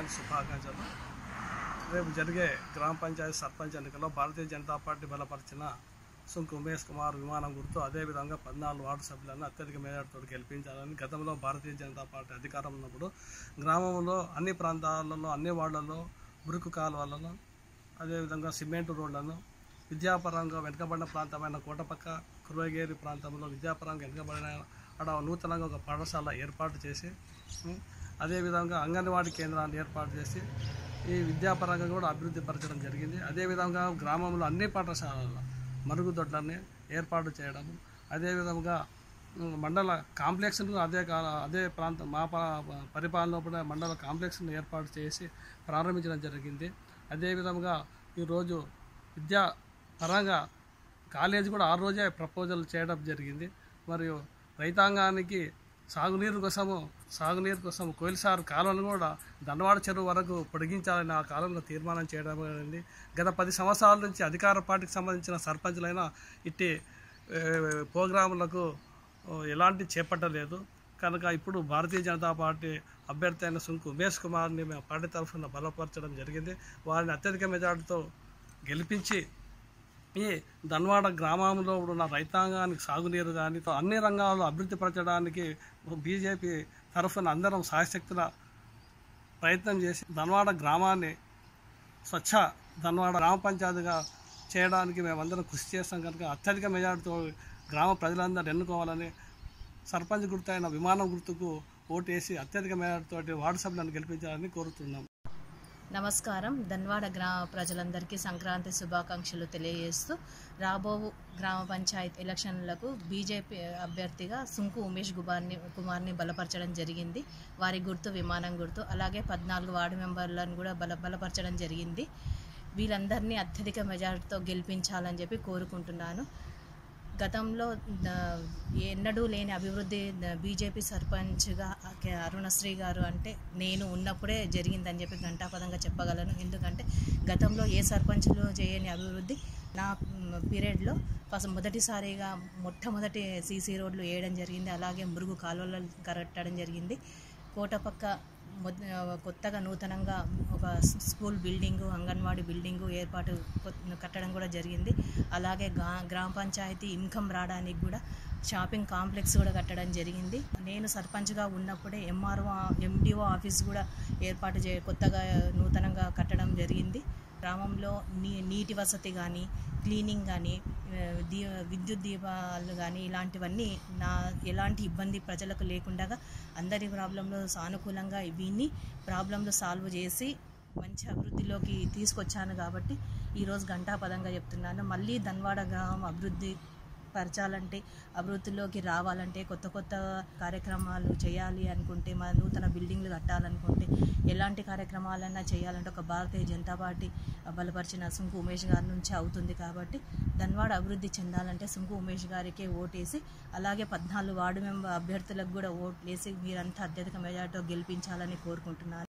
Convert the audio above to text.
సంక్రాంతి శుభాకాంక్షలు. రేపు జరిగే గ్రామ పంచాయతీ సర్పంచ్ ఎన్నికల్లో భారతీయ జనతా పార్టీ బలపరిచిన సుంకు ఉమేష్ కుమార్ విమానం గుర్తు అదేవిధంగా 14 వార్డు సభ్యులను అత్యధిక మెజార్టీతో గెలిపించాలని గతంలో భారతీయ జనతా పార్టీ అధికారం ఉన్నప్పుడు గ్రామంలో అన్ని ప్రాంతాలలో అన్ని వార్డులలో మురికి కాలువలను అదేవిధంగా సిమెంట్ రోడ్లను విద్యాపరంగా వెనుకబడిన ప్రాంతమైన కోటపక్క కురువగేరి ప్రాంతంలో విద్యాపరంగా వెనుకబడిన అక్కడ నూతనంగా ఒక పాఠశాల ఏర్పాటు చేసి అదేవిధంగా అంగన్వాడీ కేంద్రాన్ని ఏర్పాటు చేసి ఈ విద్యాపరంగా కూడా అభివృద్ధి పరచడం జరిగింది. అదేవిధంగా గ్రామంలో అన్ని పాఠశాలల్లో మరుగుదొడ్లని ఏర్పాటు చేయడం, అదేవిధంగా మండల కాంప్లెక్స్ను అదే ప్రాంతం మా పరిపాలన మండల కాంప్లెక్స్ను ఏర్పాటు చేసి ప్రారంభించడం జరిగింది. అదేవిధంగా ఈరోజు విద్యా పరంగా కాలేజీ కూడా ఆ రోజే ప్రపోజల్ చేయడం జరిగింది. మరియు రైతాంగానికి సాగునీరు కోసం కోయిలసారు కాలువను కూడా ధన్వాడ చెరువు వరకు పొడిగించాలని ఆ కాలంలో తీర్మానం చేయడం జరిగింది. గత 10 సంవత్సరాల నుంచి అధికార పార్టీకి సంబంధించిన సర్పంచులైనా ఇట్టి ప్రోగ్రాములకు ఎలాంటి చేపట్టలేదు. కనుక ఇప్పుడు భారతీయ జనతా పార్టీ అభ్యర్థి అయిన సుంకు ఉమేష్ కుమార్ని మేము పార్టీ తరఫున బలపరచడం జరిగింది. వారిని అత్యధిక మెజార్టీతో గెలిపించి ఈ ధన్వాడ గ్రామంలో ఉన్న రైతాంగానికి సాగునీరు కానీ అన్ని రంగాల్లో అభివృద్ధి పరచడానికి బీజేపీ తరఫున అందరం సాయశక్తుల ప్రయత్నం చేసి ధన్వాడ గ్రామాన్ని స్వచ్ఛ ధన్వాడ గ్రామ పంచాయతీగా చేయడానికి మేమందరం కృషి చేస్తాం. కనుక అత్యధిక మెజార్టీతో గ్రామ ప్రజలందరూ ఎన్నుకోవాలని సర్పంచ్ గుర్తు అయిన విమానం గుర్తుకు ఓటేసి అత్యధిక మెజార్టీతో వార్డు సభ్యులను గెలిపించాలని కోరుతున్నాం. నమస్కారం. ధన్వాడ గ్రామ ప్రజలందరికీ సంక్రాంతి శుభాకాంక్షలు తెలియజేస్తూ రాబో గ్రామ పంచాయత్ ఎలక్షన్లకు బీజేపీ అభ్యర్థిగా సుంకు ఉమేష్ కుమార్ని బలపరచడం జరిగింది. వారి గుర్తు విమానం గుర్తు. అలాగే 14 వార్డు మెంబర్లను కూడా బలపరచడం జరిగింది. వీళ్ళందరినీ అత్యధిక మెజారిటీతో గెలిపించాలని చెప్పి కోరుకుంటున్నాను. గతంలో ఎన్నడూ లేని అభివృద్ధి బీజేపీ సర్పంచ్గా అరుణశ్రీ గారు అంటే నేను ఉన్నప్పుడే జరిగిందని చెప్పి ఘంటాపదంగా చెప్పగలను. ఎందుకంటే గతంలో ఏ సర్పంచ్లు చేయని అభివృద్ధి నా పీరియడ్లో మొదటిసారిగా మొట్టమొదటి సీసీ రోడ్లు వేయడం జరిగింది. అలాగే మురుగు కాలువలు కట్టడం జరిగింది. కోటపక్క కొత్తగా నూతనంగా ఒక స్కూల్ బిల్డింగు, అంగన్వాడీ బిల్డింగు కట్టడం కూడా జరిగింది. అలాగే గ్రామ పంచాయతీ ఇన్కమ్ రావడానికి కూడా షాపింగ్ కాంప్లెక్స్ కూడా కట్టడం జరిగింది. నేను సర్పంచ్గా ఉన్నప్పుడే ఎండిఓ ఆఫీస్ కూడా కొత్తగా నూతనంగా కట్టడం జరిగింది. గ్రామంలో నీటి వసతి కానీ, క్లీనింగ్ కానీ, విద్యుత్ దీపాలు కానీ ఇలాంటివన్నీ ఎలాంటి ఇబ్బంది ప్రజలకు లేకుండా అందరి ప్రాబ్లంలో సానుకూలంగా వీన్ని ప్రాబ్లంలు సాల్వ్ చేసి మంచి అభివృద్ధిలోకి తీసుకొచ్చాను. కాబట్టి ఈరోజు ఘంటాపదంగా చెప్తున్నాను. మళ్ళీ ధన్వాడ గ్రామం అభివృద్ధి పరచాలంటే, అభివృద్ధిలోకి రావాలంటే, కొత్త కార్యక్రమాలు చేయాలి అనుకుంటే, మన నూతన బిల్డింగ్లు కట్టాలనుకుంటే, ఎలాంటి కార్యక్రమాలన్నా చేయాలంటే ఒక భారతీయ జనతా పార్టీ బలపరిచిన సుంకు ఉమేష్ గారి నుంచి అవుతుంది. కాబట్టి ధన్వాడ అభివృద్ధి చెందాలంటే సుంకు ఉమేష్ గారికే ఓటేసి, అలాగే 14 వార్డు మెంబర్ అభ్యర్థులకు కూడా ఓట్లేసి మీరంతా అత్యధిక మెజార్టీతో గెలిపించాలని కోరుకుంటున్నాను.